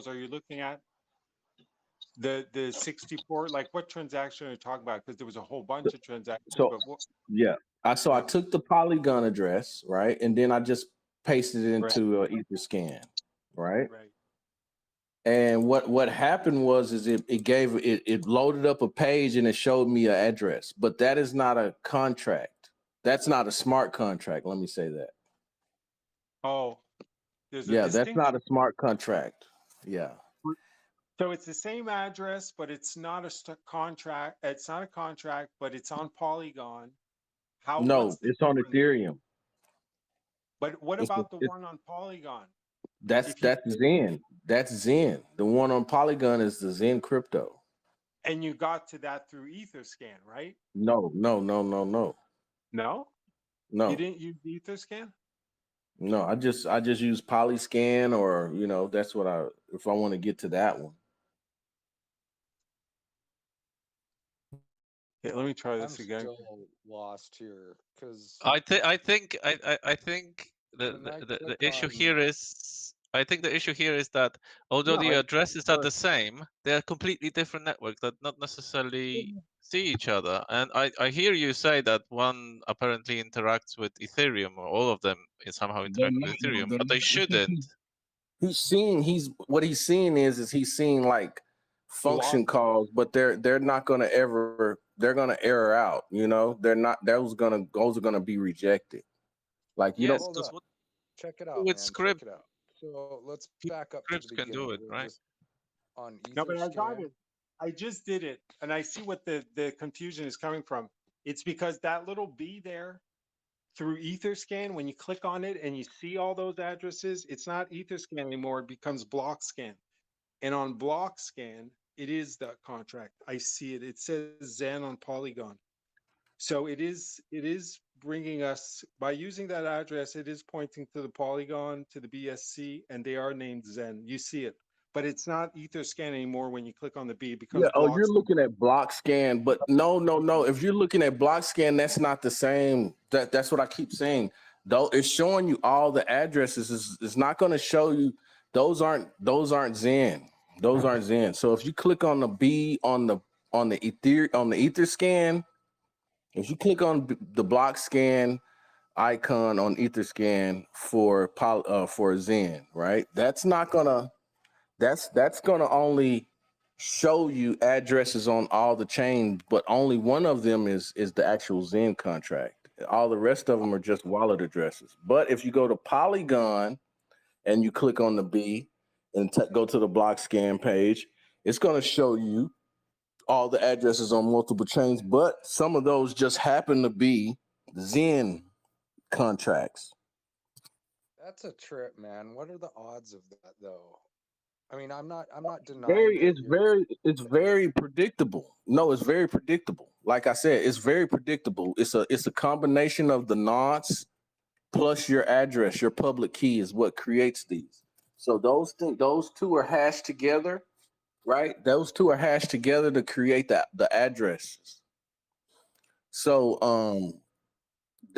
Are you looking at the 64? Like, what transaction are you talking about? Because there was a whole bunch of transactions, So but what? yeah, I took the Polygon address, right, and then I just pasted it Right, into Etherscan, right. right. And what happened was is it loaded up a page and it showed me an address, but that is not a contract. That's not a smart contract. Let me say that. Oh, there's a Yeah, that's distinction. not a smart contract. Yeah. So it's the same address, but it's not a contract. It's not a contract, but it's on Polygon. What's No, the it's on difference? Ethereum. But what It's, about the it's one on Polygon? that's If you that's Zen. That's Zen. The one on Polygon is the Zen crypto. and you got to that through Etherscan, right? No, no, no, no, no, No, you no, didn't use Etherscan. no. I just use Polyscan, or that's what if I want to get to that one. Yeah, let me try I'm this again. still lost here because I think the, when I the click issue on here is I think the issue here is that although No, the addresses are but the same, they are completely different networks that not necessarily see each other. And I hear you say that one apparently interacts with Ethereum, or all of them somehow they're interact not. with No, Ethereum, they're but they not. Because shouldn't. what he's seeing is he's seeing like function Block. calls, but they're not gonna ever they're gonna error out. They're not. Those are gonna be rejected. Like you don't. Yes, hold because up, what check it you out, do with man. Check script it out. So let's back up to the scripts can do beginning. it, We're right? just on No, but I got Etherscan. it. I just did it, and I see what the confusion is coming from. It's because that little B there through Etherscan, when you click on it and you see all those addresses, it's not Etherscan anymore. It becomes BlockScan. And on BlockScan, it is that contract. I see it. It says Zen on Polygon. So it is bringing us, by using that address, it is pointing to the Polygon, to the BSC, and they are named Zen. You see it. But it's not Etherscan anymore. When you click on the B, it Yeah. becomes Oh, you're blocks. looking at block scan, but no, no, no. If you're looking at block scan, that's not the same. That's what I keep saying. Though it's showing you all the addresses. It's not going to show you. Those aren't Zen. Those aren't Zen. So if you click on the B on the ether scan, if you click on the block scan icon on Etherscan for Zen, right? That's gonna only show you addresses on all the chains, but only one of them is the actual Zen contract. All the rest of them are just wallet addresses. But if you go to Polygon and you click on the B and go to the block scan page, it's gonna show you all the addresses on multiple chains, but some of those just happen to be Zen contracts. That's a trip, man. What are the odds of that, though? I mean, I'm not denying Very, that it's you're. very, it's very predictable. No, it's very predictable. Like I said, it's very predictable. It's a combination of the nonce plus your address, your public key is what creates these. So those two are hashed together, right? Those two are hashed together to create the addresses. So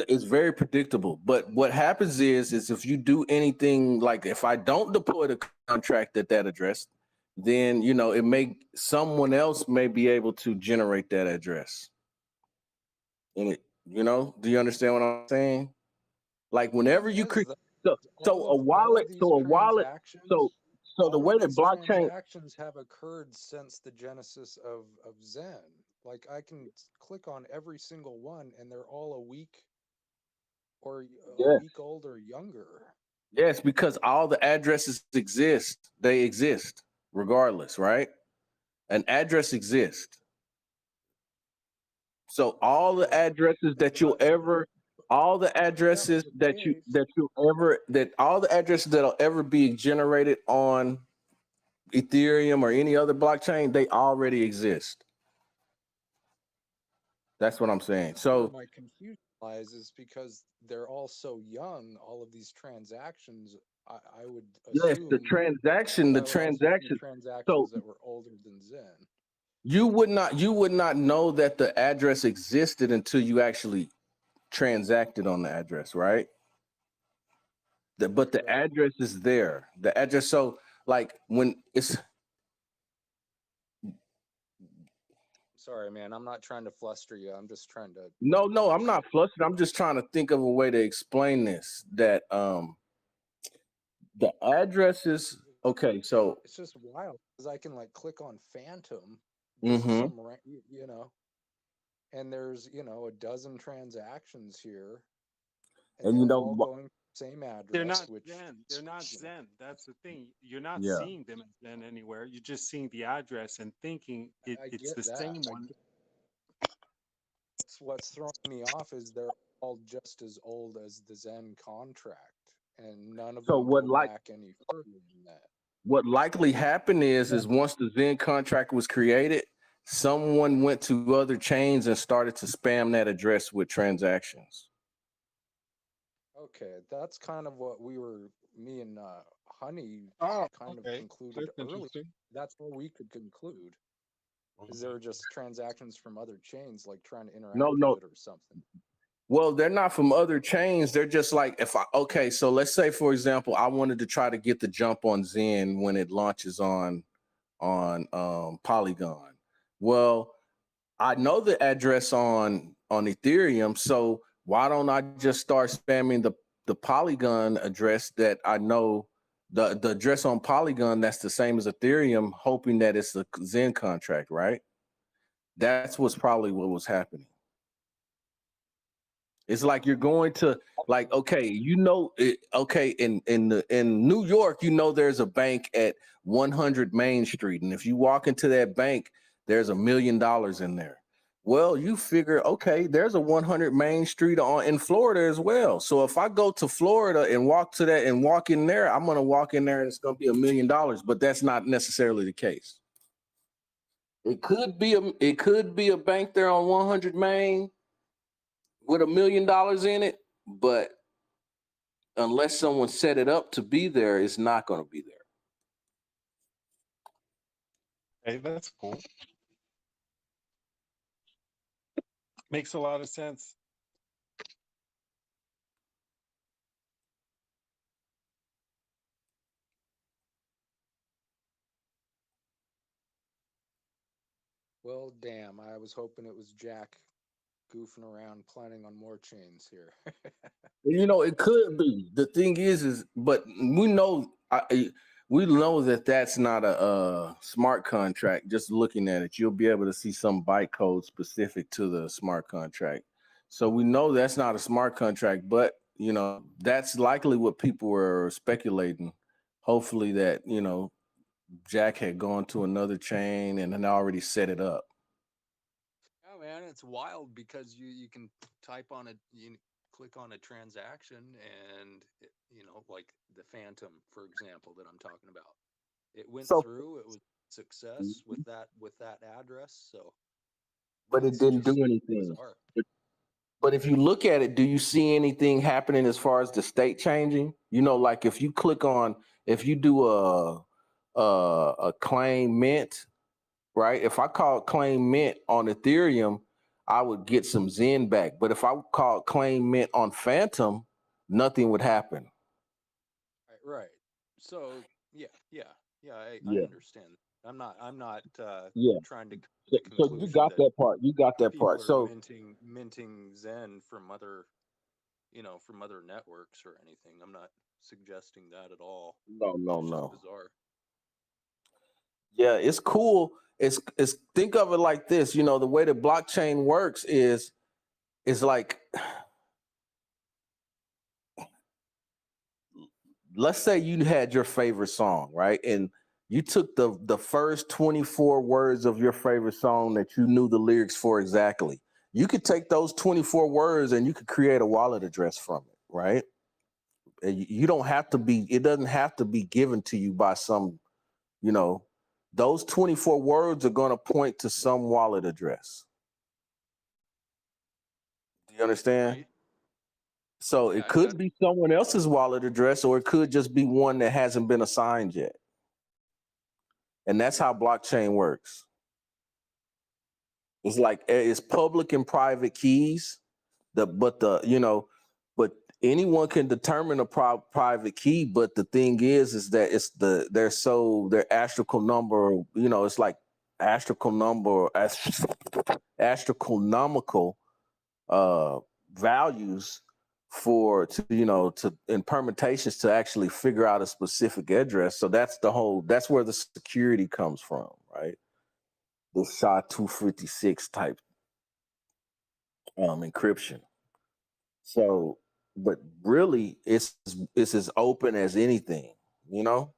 it's very predictable. But what happens is if you do anything, like if I don't deploy the contract at that address, then someone else may be able to generate that address. And do you understand what I'm saying? Like whenever Thing you is, create, so a all wallet, of these so a wallet, so transactions, so the all way of that these blockchain, transactions have occurred since the genesis of Zen. Like I can click on every single one, and they're all a yeah, week old or younger. yes, because all the addresses exist. They exist regardless, right? An address exists. So all the Well, addresses that you'll but ever, all the if that's addresses the that you case, that you ever that all the addresses that'll ever be generated on Ethereum or any other blockchain, they already exist. That's what I'm saying. that's where So my confusion lies, is because they're all so young. All of these transactions, I would yes, the assume transaction, I the would also see transaction. So transactions that were older than Zen. you would not know that the address existed until you actually transacted on the address, right? But the Right. address is there. The address. So like when it's Sorry, man. I'm not trying to fluster you. I'm just trying to. no, I'm not flustered. I'm just trying to think of a way to explain this. That the addresses. Okay, so It's just wild because I can like click on Phantom, just mm-hmm. some, you know, and there's, you know, a dozen transactions here, And they're you know, all going to the same They're address, not which, Zen. They're not you know, Zen. That's the thing. You're not yeah. seeing them as Zen anywhere. You're just seeing the address and thinking I it's get the that. same one. What's throwing me off is they're all just as old as the Zen contract, and none of So them go back any further than that. what likely happened is once the Zen contract was created, someone went to other chains and started to spam that address with transactions. Okay, that's kind of what me and Honey Oh, kind of okay. concluded That's earlier. interesting. That's what we could conclude. Is there just transactions from other chains like trying to interact No. with it or something? Well, they're not from other chains. They're just like okay, so let's say for example, I wanted to try to get the jump on Zen when it launches on Polygon. Well, I know the address on Ethereum, so why don't I just start spamming the Polygon address that I know the address on Polygon that's the same as Ethereum, hoping that it's a Zen contract, right? That's what's probably what was happening. It's like you're going to like, okay, you know, okay, in New York, you know, there's a bank at 100 Main Street, and if you walk into that bank, there's $1 million in there. Well, you figure, okay, there's a 100 Main Street in Florida as well. So if I go to Florida and walk to that and walk in there, I'm gonna walk in there and it's gonna be $1 million. But that's not necessarily the case. It could be a bank there on 100 Main with $1 million in it, but unless someone set it up to be there, it's not going to be there. Hey, that's cool. Makes a lot of sense. Well, damn, I was hoping it was Jack goofing around planning on more chains here. You know, it could be. The thing is, but we know, we know that that's not a smart contract. Just looking at it, you'll be able to see some bytecode specific to the smart contract. So we know that's not a smart contract, but you know, that's likely what people were speculating. Hopefully that, you know, Jack had gone to another chain and had already set it up. Oh man, it's wild because you can type on you click on a transaction and you know, like the Phantom, for example, that I'm talking about. It went So, through. It was success with that address. So but it it's didn't just do anything. bizarre. But if you look at it, do you see anything happening as far as the state changing? You know, like if you click on, if you do a claim mint, right? If I call claim mint on Ethereum, I would get some Zen back. But if I call claim mint on Phantom, nothing would happen. Right. So yeah, I Yeah, understand. I'm not yeah. trying to come to So, the so you conclusion got that that part. You got that people part. are So minting Zen from other, you know, from other networks or anything. I'm not suggesting that at all. It's just no. bizarre. Yeah, it's cool. It's think of it like this. You know, the way the blockchain works is like, let's say you had your favorite song, right? And you took the first 24 words of your favorite song that you knew the lyrics for exactly. You could take those 24 words and you could create a wallet address from it, right? And you don't have to be, it doesn't have to be given to you by some, you know, those 24 words are going to point to some wallet address. Do you understand? Right. So Yeah, it I got could be someone else's wallet address, or it could just be one that hasn't been assigned yet. And that's how blockchain works. It's like it's public and private keys. But anyone can determine a private key, but the thing is that it's their astronomical number, it's like astronomical values in permutations to actually figure out a specific address. So that's where the security comes from, right? The SHA-256 type encryption. So, but really, it's as open as anything, you know.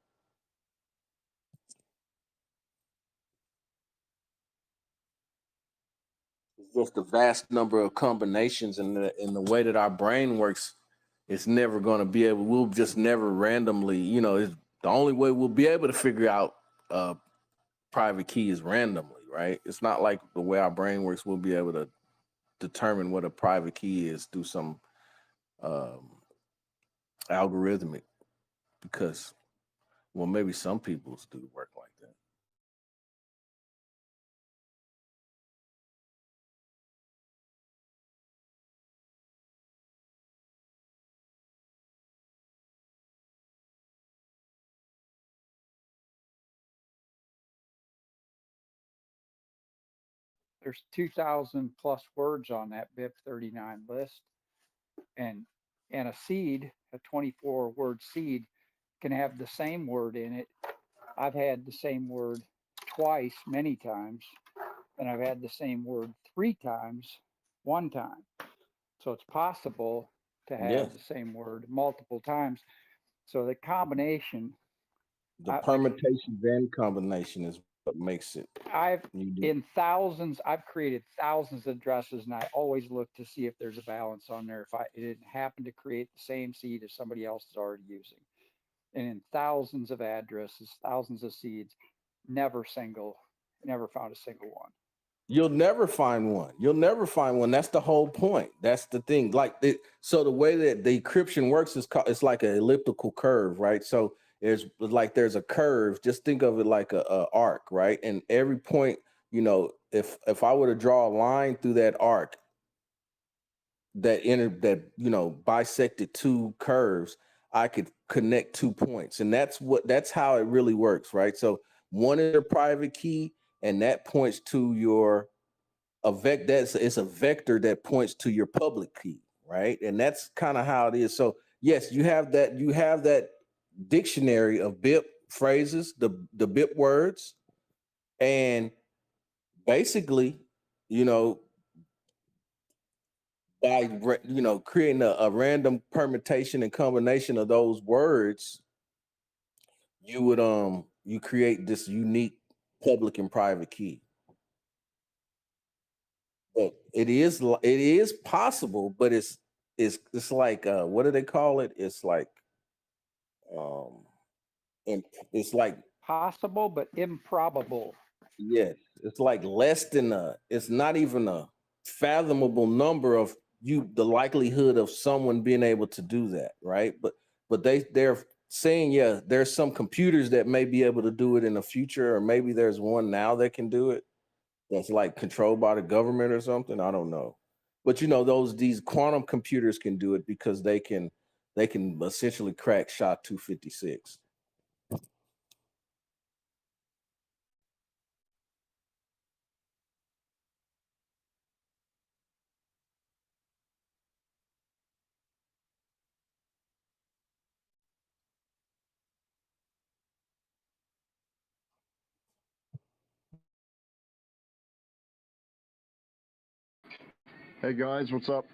It's just a vast number of combinations, and in the way that our brain works, it's never going to be able. We'll just never randomly, It's the only way we'll be able to figure out a private key is randomly, right? It's not like the way our brain works. We'll be able to determine what a private key is through some algorithmic, because, well, maybe some people's do work like that. There's 2,000 plus words on that BIP39 list, and a seed, a 24 word seed, can have the same word in it. I've had the same word twice, many times, and I've had the same word 3 times, one time. So it's possible to have the same word multiple times. So the combination, the permutations and combination is what makes it. I've created thousands of addresses, and I always look to see if there's a balance on there. If it didn't happen to create the same seed as somebody else is already using, and in thousands of addresses, thousands of seeds, never found a single one. You'll never find one. That's the whole point. That's the thing. So the way that the encryption works it's like an elliptical curve, right? So there's a curve. Just think of it like a arc, right? And every point, if I were to draw a line through that arc that bisected 2 curves, I could connect 2 points, and that's how it really works, right? So one is a private key, and that points to it's a vector that points to your public key, right? And that's kind of how it is. So yes, you have that dictionary of BIP phrases, the BIP words, and basically, by creating a random permutation and combination of those words, you create this unique public and private key. But it is possible, but it's like what do they call it? It's like it's like possible but improbable. Yes, it's like it's not even a fathomable number of the likelihood of someone being able to do that, right? But they're saying, yeah, there's some computers that may be able to do it in the future, or maybe there's one now that can do it that's like controlled by the government or something. I don't know. But these quantum computers can do it because they can essentially crack SHA-256. Hey guys, what's up?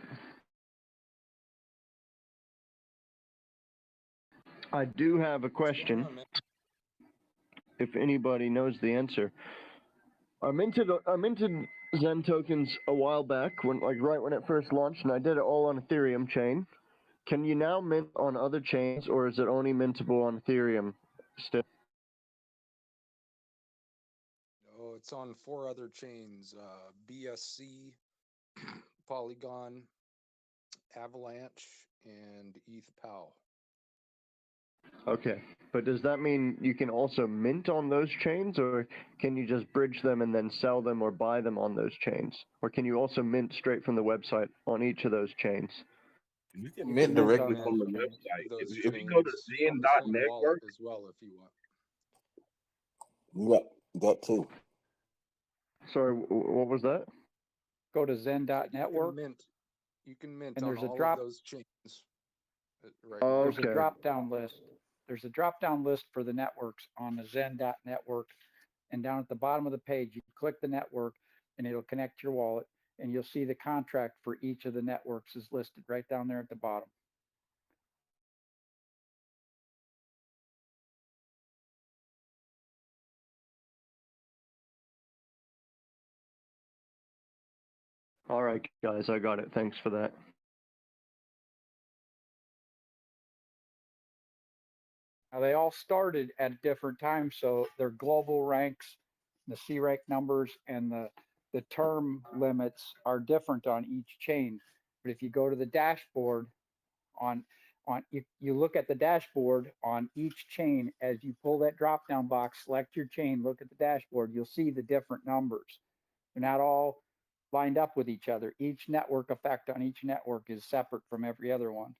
I do have a question. If anybody knows the answer, I'm into Zen tokens a while back right when it first launched, and I did it all on Ethereum chain. Can you now mint on other chains, or is it only mintable on Ethereum still? Oh, it's on 4 other chains: BSC, Polygon, Avalanche, and ETH-POW. Okay, but does that mean you can also mint on those chains, or can you just bridge them and then sell them or buy them on those chains? Or can you also mint straight from the website on each of those chains? You can You mint can mint directly on from those the mint chains. website. those If you go to chains from the same wallet Zen.network, as well if you want. yeah, that too. Sorry, what was that? Go to Said zen.network, you can mint and on there's a all of drop those chains right Oh, now. there's a okay. drop down list. There's a drop down list for the networks on the zen.network. And down at the bottom of the page, you click the network and it'll connect your wallet. And you'll see the contract for each of the networks is listed right down there at the bottom. All right, guys, I got it. Thanks for that. Now they all started at different times, so their global ranks, the C rank numbers, and the term limits are different on each chain. But if you go to the dashboard on you look at the dashboard on each chain as you pull that drop down box, select your chain, look at the dashboard, you'll see the different numbers. They're not all lined up with each other. Each network effect on each network is separate from every other one.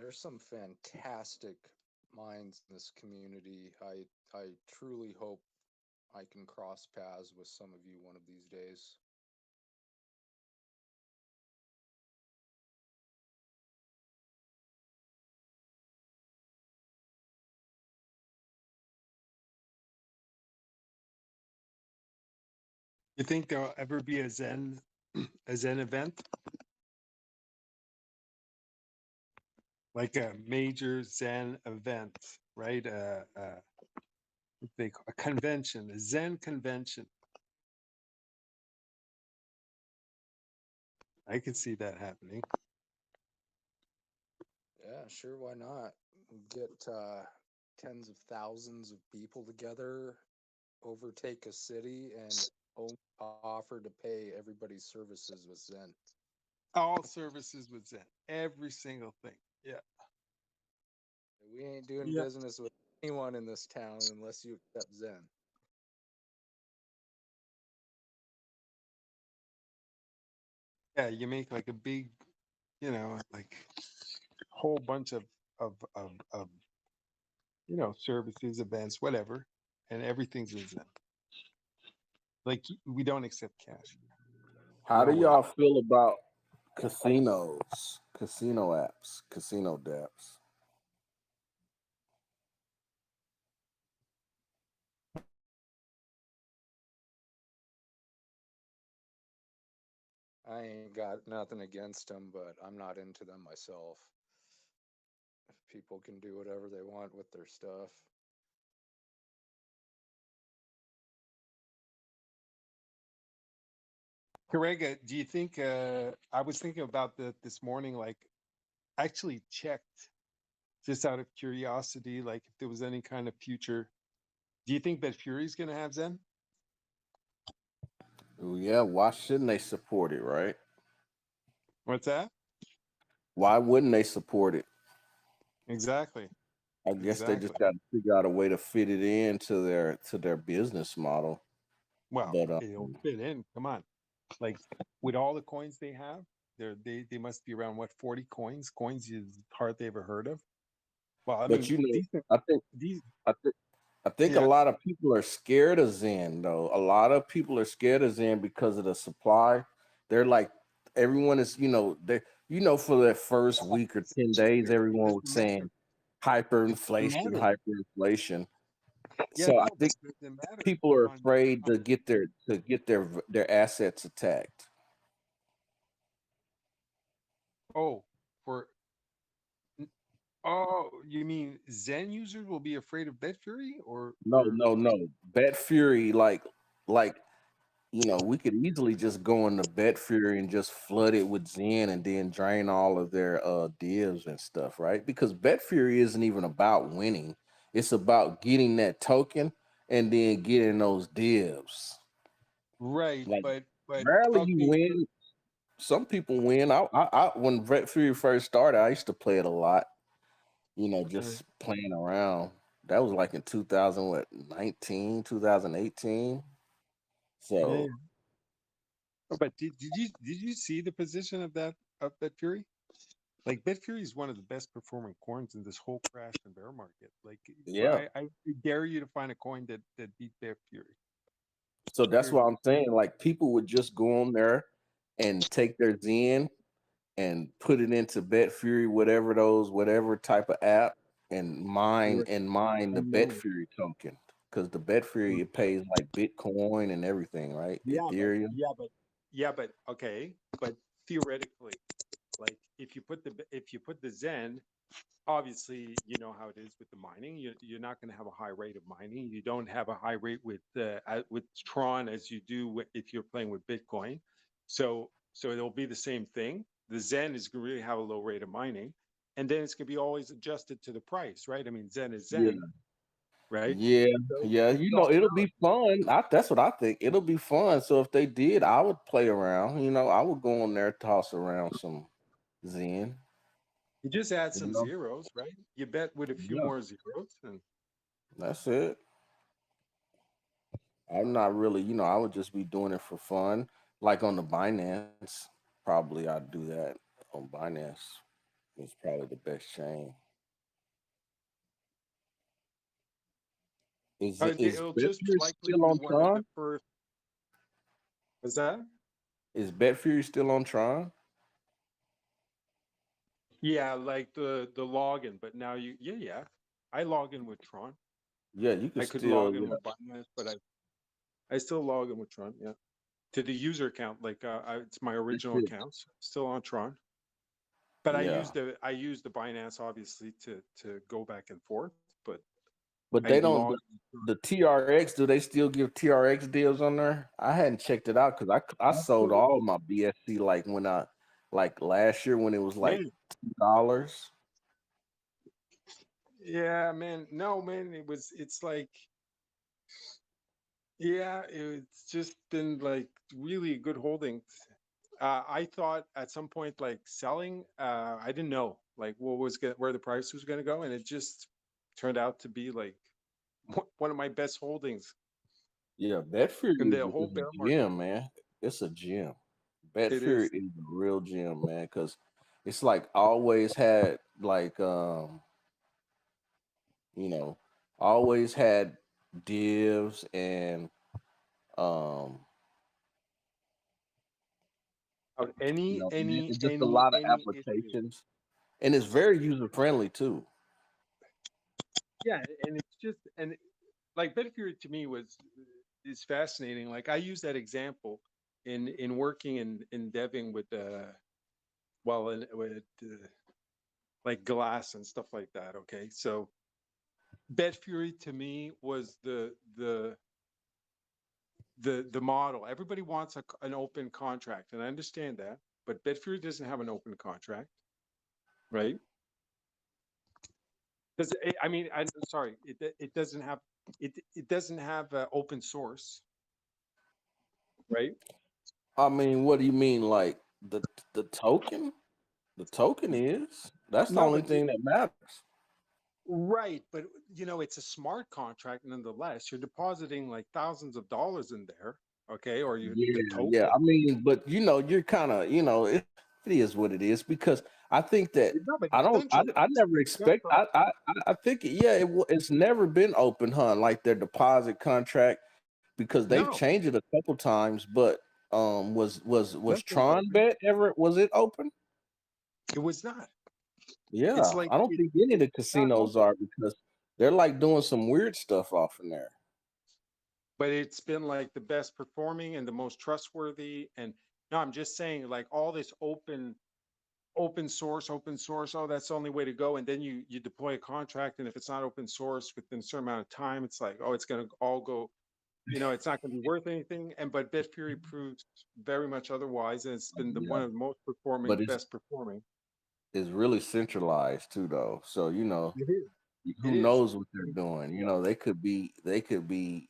There's some fantastic minds in this community. I truly hope I can cross paths with some of you one of these days. You think there'll ever be a Zen event? Like a major Zen event, right? A convention, a Zen convention. I could see that happening. Yeah, sure, why not? Get tens of thousands of people together, overtake a city, and offer to pay everybody's services with Zen. All services with Zen, every single thing. Yeah. We ain't doing Yeah. business with anyone in this town unless you accept Zen. Yeah, you make like a big, like whole bunch of services, events, whatever, and everything's in Zen. Like we don't accept cash. How No do way. y'all feel about casinos, casino apps, casino dApps? I ain't got nothing against them, but I'm not into them myself. If people can do whatever they want with their stuff. Correga, do you think I was thinking about this morning, like actually checked just out of curiosity, like if there was any kind of future. Do you think that Fury's gonna have Zen? Yeah, why shouldn't they support it, right? What's that? Why wouldn't they support it? Exactly. I guess they Exactly. just got to figure out a way to fit it into their business model. Well, But it'll fit in. Come on. Like with all the coins they have, they must be around what, 40 coins? Coins you hardly ever heard of. Well, I but mean, you know, these I think these I think I think a yeah. lot of people are scared of Zen though. A lot of people are scared of Zen because of the supply. They're like everyone is, for that first week or 10 days, everyone was Doesn't matter. saying It doesn't hyperinflation, matter. hyperinflation. Yeah, So I no, but think it doesn't matter. people are On afraid to get their assets attacked. oh, for oh, you mean Zen users will be afraid of Bitfury No, or no, no. Bet Fury, like we could easily just go into Bet Fury and just flood it with Zen and then drain all of their divs and stuff, right? Because Bet Fury isn't even about winning. It's about getting that token and then getting those divs. right, Like but rarely you okay, win. Some people win. When Bet Fury first started, I used to play it a lot, uh, just playing around. That was like in 2018. yeah. So But did you see the position of that Bitfury? Like Bitfury is one of the best performing coins in this whole crash and bear market. Like yeah. I dare you to find a coin that beat Bitfury. So that's what Seriously. I'm saying. Like people would just go on there and take their Zen and put it into Bet Fury, whatever type of app, and mine Right. and mine I the Bet know. Fury token. Because the Bet Fury it pays like Bitcoin and everything, right? Yeah, Ethereum. but okay, but theoretically, like if you put the Zen, obviously you know how it is with the mining. You're not going to have a high rate of mining. You don't have a high rate with Tron as you do if you're playing with Bitcoin. So it'll be the same thing. The Zen is going to really have a low rate of mining, and then it's going to be always adjusted to the price, right? I mean, Zen is Yeah. Zen, right? Yeah, So yeah, it's all it'll be fun. That's what I think. It'll be fun. So if they did, I would play around. I would go on there, toss around some Zen. you just add You some know, zeros, right? You bet with a few yeah, more zeros, and that's it. I'm not really, I would just be doing it for fun. Like on the Binance, probably I'd do that on Binance. It's probably the best chain. Is it'll just Betfury likely still be on one of the Tron? first. Was that? Is Betfury still on Tron? Yeah, like the login, but now yeah. I log in with Tron. Yeah, you could I could still, log in yeah, with Binance, but I still log in with Tron. Yeah, to the user account, like it's my that's original it. account, so it's still on Tron. But Yeah. I use the Binance obviously to go back and forth, but But I they don't log. the TRX, do they still give TRX deals on there? I hadn't checked it out because I sold Absolutely. all my BSC like last year when it was like Man, $2. yeah, man. No, man, it's like, yeah, it's just been like really good holdings. I thought at some point like selling, I didn't know like where the price was going to go, and it just turned out to be like one of my best holdings Yeah, Betfury in is, the whole is bear a market. gem, man. It's a gem. Bad It Fury is. is a real gem, man, because it's like always had like you know, always had divs and um Of it's just a lot of any issue. applications, and it's very user friendly too. Yeah, and it's just and like Bedford to me was is fascinating. Like I use that example in working in deving with with like glass and stuff like that. Okay, so Bedfury to me was the model. Everybody wants an open contract, and I understand that, but Bedfury doesn't have an open contract, right? Does I mean I'm sorry, it doesn't have it doesn't have open source, right? I mean, what do you mean, like the token? The token is that's the No, only but thing that matters. right, but it's a smart contract nonetheless. You're depositing like thousands of dollars in there, okay? Or the Yeah. token. I mean, but you're kind of, it is what it is because I think that No, but I it's don't, I centralized. never It's expect, centralized. I think, it's never been open, huh? Like their deposit contract because they've No, changed it a couple times. But was nothing's Tron open. Bet ever was it open? It was not. It's Yeah, like I don't think any of the it's not casinos open. are because they're like doing some weird stuff off in there. But it's been like the best performing and the most trustworthy. And no, I'm just saying, like all this open source. Oh, that's the only way to go. And then you deploy a contract, and if it's not open source within a certain amount of time, it's like, oh, it's going to all go. It's not going to be worth anything. And but Bitfury proves very much otherwise, and it's been Yeah, one of the most performing, but best performing. it's really centralized too, though. So It is. It who is. knows what they're doing? They could be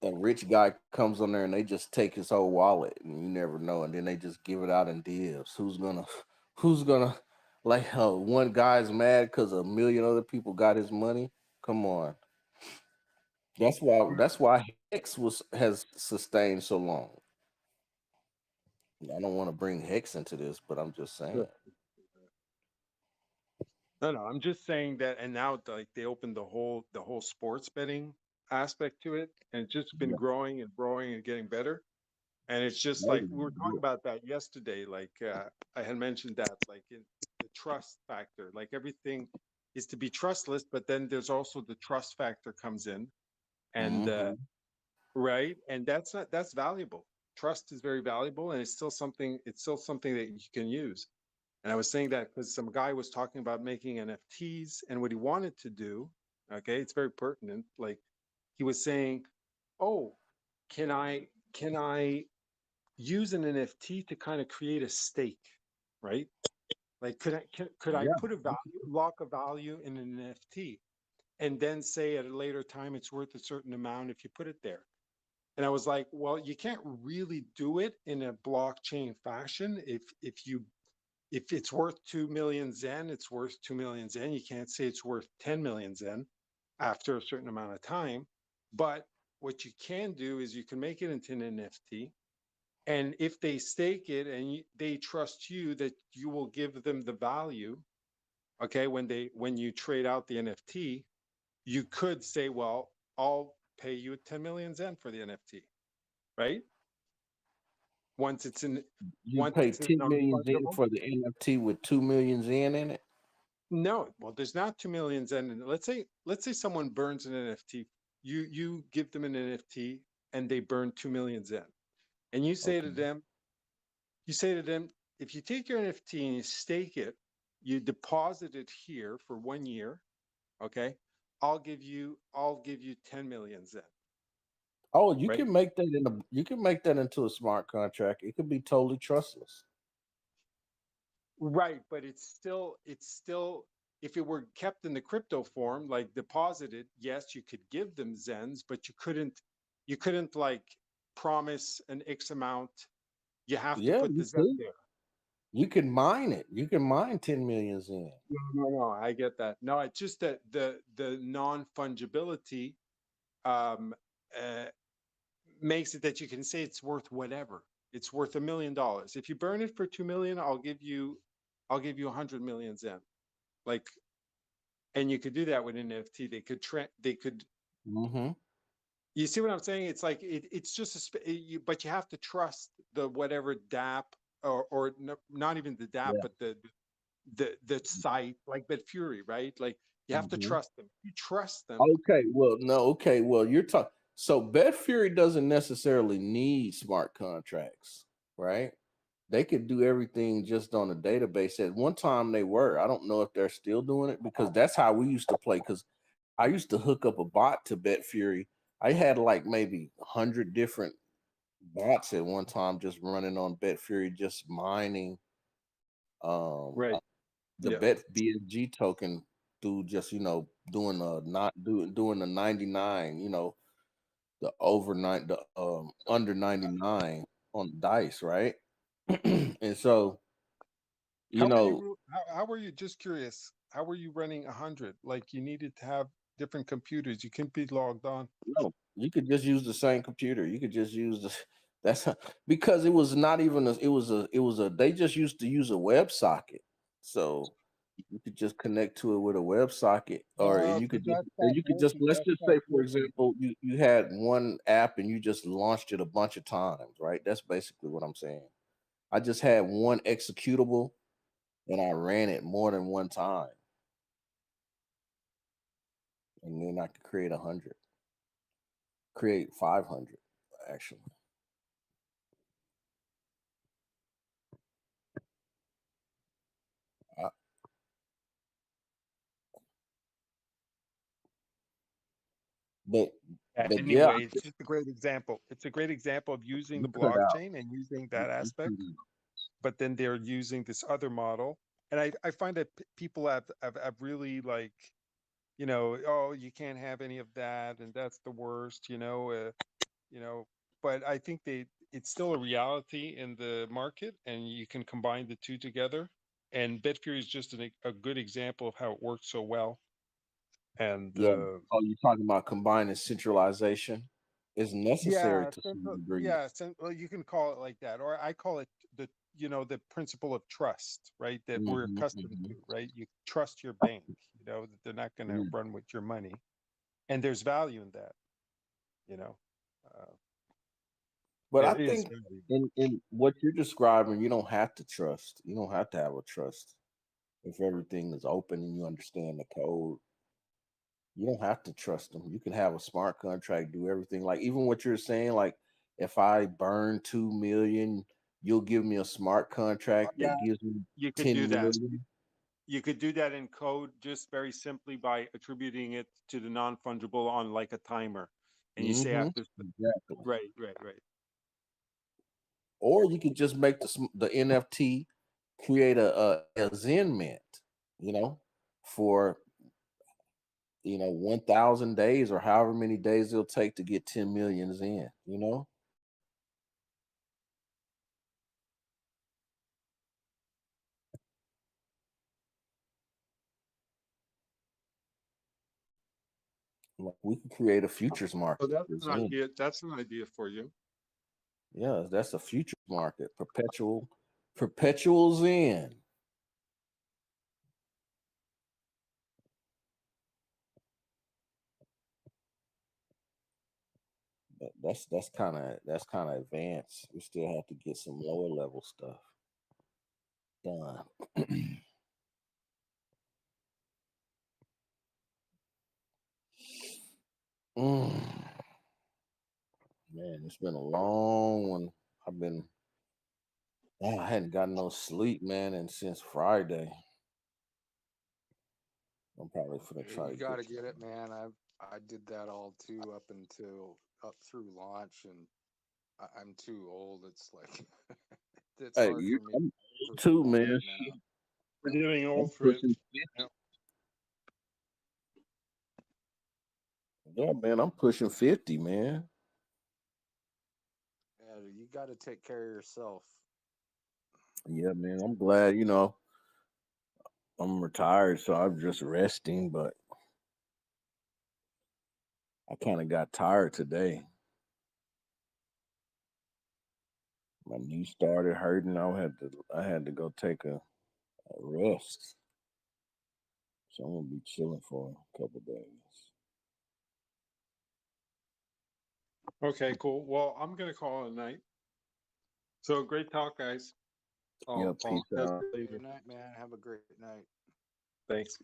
a rich guy comes on there and they just take his whole wallet and you never know, and then they just give it out in divs. Who's gonna like one guy's mad because a million other people got his money? Come on. That's why Hex has sustained so long. I don't want to bring Hex into this, but I'm just saying. Sure. No, I'm just saying that, and now like they opened the whole sports betting aspect to it, and it's just been Yeah, growing and growing and getting better. And it's just that like is we were talking good. about that yesterday. Like I had mentioned that, like in the trust factor, like everything is to be trustless, but then there's also the trust factor comes in, and Hmm. right, and that's valuable. Trust is very valuable, and it's still something that you can use. And I was saying that because some guy was talking about making NFTs and what he wanted to do. Okay, it's very pertinent. Like he was saying, "Oh, can I use an NFT to kind of create a stake, right? Like could I Yeah. put a value, lock a value in an NFT, and then say at a later time it's worth a certain amount if you put it there?" And I was like, well, you can't really do it in a blockchain fashion. If it's worth 2 million Zen, it's worth 2 million Zen. You can't say it's worth 10 million Zen after a certain amount of time. But what you can do is you can make it into an NFT. And if they stake it and they trust you that you will give them the value, okay, when you trade out the NFT, you could say, well, I'll pay you 10 million Zen for the NFT, right? Once it's in You once pay it's in 10 million Zen non-fungible. for the NFT with 2 million Zen in it. No, well, there's not 2 million Zen. Let's say someone burns an NFT. You give them an NFT and they burn 2 million Zen. And Okay. you say to them, if you take your NFT and you stake it, you deposit it here for 1 year, okay? I'll give you 10 million Zen, Oh, you right? can make that you can make that into a smart contract. It could be totally trustless. Right, but it's still if it were kept in the crypto form, like deposited, yes, you could give them Zens, but you couldn't like promise an X amount. You have to Yeah, put the you Zen could. there. You can mine it. You can mine 10 millions in. No, I get that. No, it's just that the non-fungibility um uh makes it that you can say it's worth whatever. it's worth $1 million. If you burn it for 2 million, I'll give you 100 million Zen. Like, and you could do that with an NFT. They could. Mm-hmm. You see what I'm saying? It's like it's just but you have to trust the whatever DApp or no, not even the DApp, Yeah. but the site like BitFury, right? Like you have to Mm-hmm. trust them. You trust them. Okay, well, no, okay, well, you're talking. So BetFury doesn't necessarily need smart contracts, right? They could do everything just on a database. At one time, they were. I don't know if they're still doing it because that's how we used to play. Because I used to hook up a bot to BetFury. I had like maybe 100 different bots at one time just running on BetFury, just mining Right. the Yeah. bet BSG token through just doing doing the 99, the overnight the under 99 on dice, right? And so you How were know you? How were you? Just curious. How were you running 100? Like you needed to have different computers. You couldn't be logged on. no, you could just use the same computer. You could just use the that's because it was not even it was a they just used to use a WebSocket. So you could just connect to it with a WebSocket, or and you So could just that stopped working. let's That just say stopped for working. example you had one app and you just launched it a bunch of times, right? That's basically what I'm saying. I just had one executable and I ran it more than one time, and then I could create 500 actually. I, but yeah, Anyway, it's just a great example. It's a great example of using the you cut out. blockchain and using that You aspect, cut out. but then they're using this other model. And I find that people have really like, oh, you can't have any of that, and that's the worst, you know. But I think it's still a reality in the market, and you can combine the two together. And Betfury is just a good example of how it works so well. And Yeah. Oh, you're talking about combining centralization is necessary yeah, to some degree. well, you can call it like that, or I call it the principle of trust, right? That we're Hmm. accustomed to, right? You trust your bank, that they're not going to Yeah. run with your money, and there's value in that, you know. Uh, But I there is think value. in what you're describing, you don't have to trust. You don't have to have a trust if everything is open and you understand the code. You don't have to trust them. You can have a smart contract do everything. Like even what you're saying, like if I burn 2 million, you'll give me a smart contract Yeah, that gives me you could do 10 that. million. You could do that in code just very simply by attributing it to the non-fungible on like a timer, and you say Mm-hmm. after, Exactly. right. Or you could just make the NFT create a Zen mint, you know, for 1,000 days or however many days it'll take to get 10 million Zen. Like we could create a futures So market that's for an Zen. idea. That's an idea for you. Yeah, that's a futures market, perpetual Zen. But that's kind of advanced. We still have to get some lower level stuff done. Mm, man, it's been a long one. I hadn't gotten no sleep, man, and since Friday. I'm probably gonna try You to got get to get it, man. I did that all too up through launch, and I'm too old. It's like it's Hey, hard for me I'm to too, launch man. it now. We're getting I'm old for it. pushing. Yeah, man, I'm pushing 50, man. Yeah, you got to take care of yourself. Yeah, man. I'm glad, I'm retired, so I'm just resting, but I kind of got tired today. My knee started hurting. I had to go take a rest. So I'm gonna be chilling for a couple days. Okay, cool. Well, I'm gonna call it a night. So great talk, guys. Yeah, I'll peace catch out. you later. Good night, man. Have a great night. Thanks.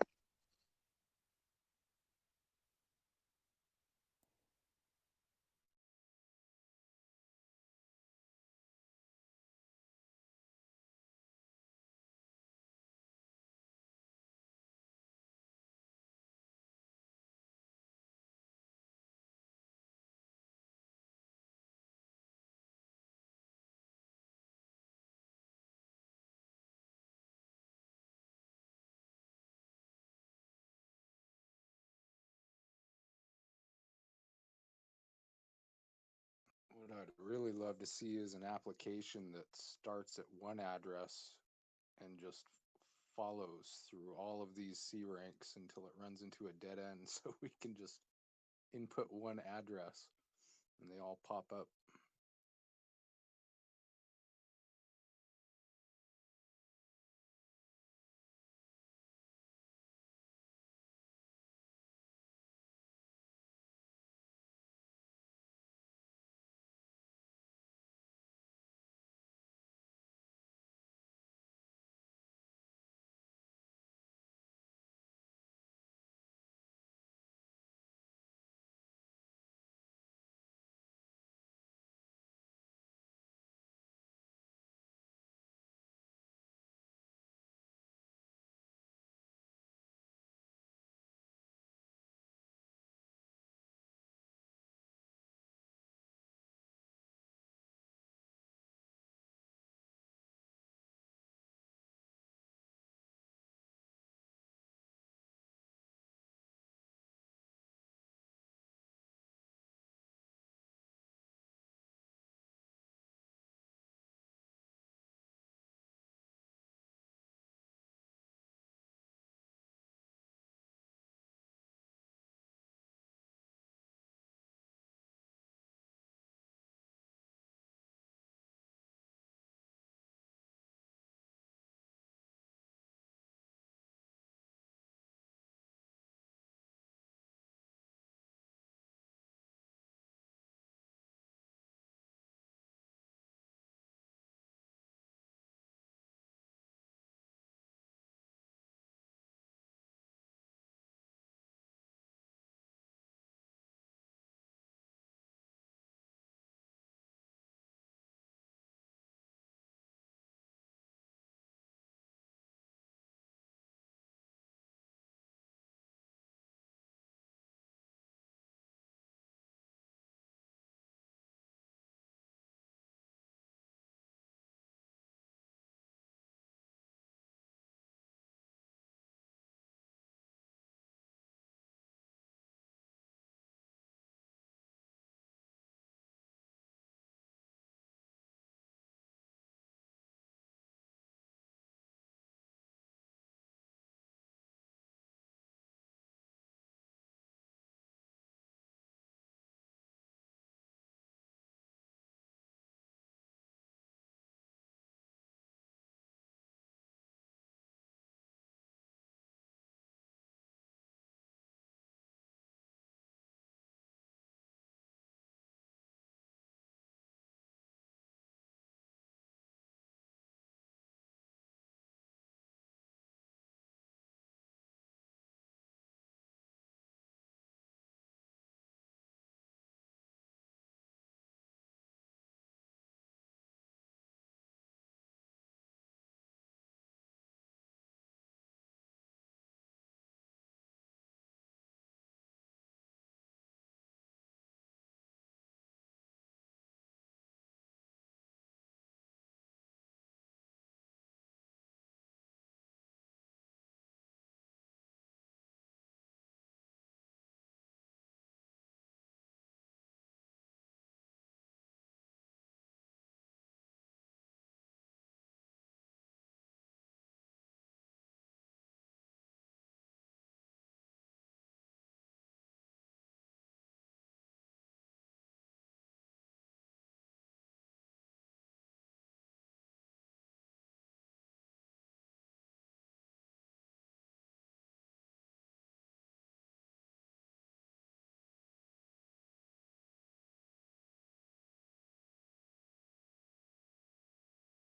What I'd really love to see is an application that starts at one address and just follows through all of these C ranks until it runs into a dead end so we can just input one address and they all pop up.